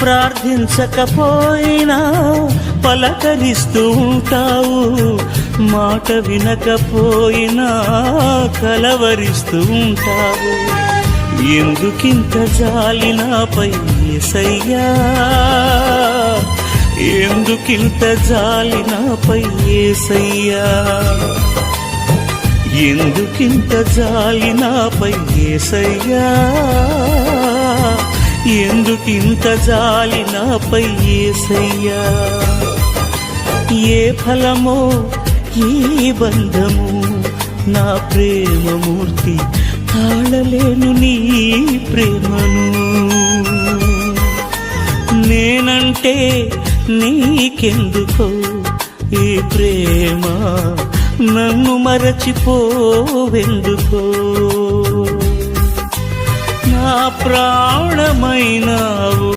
ప్రార్థించకపోయినా పలకరిస్తూ ఉంటావు, మాట వినకపోయినా కలవరిస్తూ ఉంటావు. ఎందుకింత జాలి నాపై యేసయ్యా, ఎందుకింత జాలి నాపై యేసయ్యా, ఎందుకింత జాలి నాపై యేసయ్యా, ఎందుకింత జాలి నాపై యేసయ్యా. ఏ ఫలమో ఈ బంధము, నా ప్రేమమూర్తి తాళలేను నీ ప్రేమను. నేనంటే నీకెందుకో ఈ ప్రేమ, నన్ను మరచిపోవెందుకో. నా ప్రాణమైనావు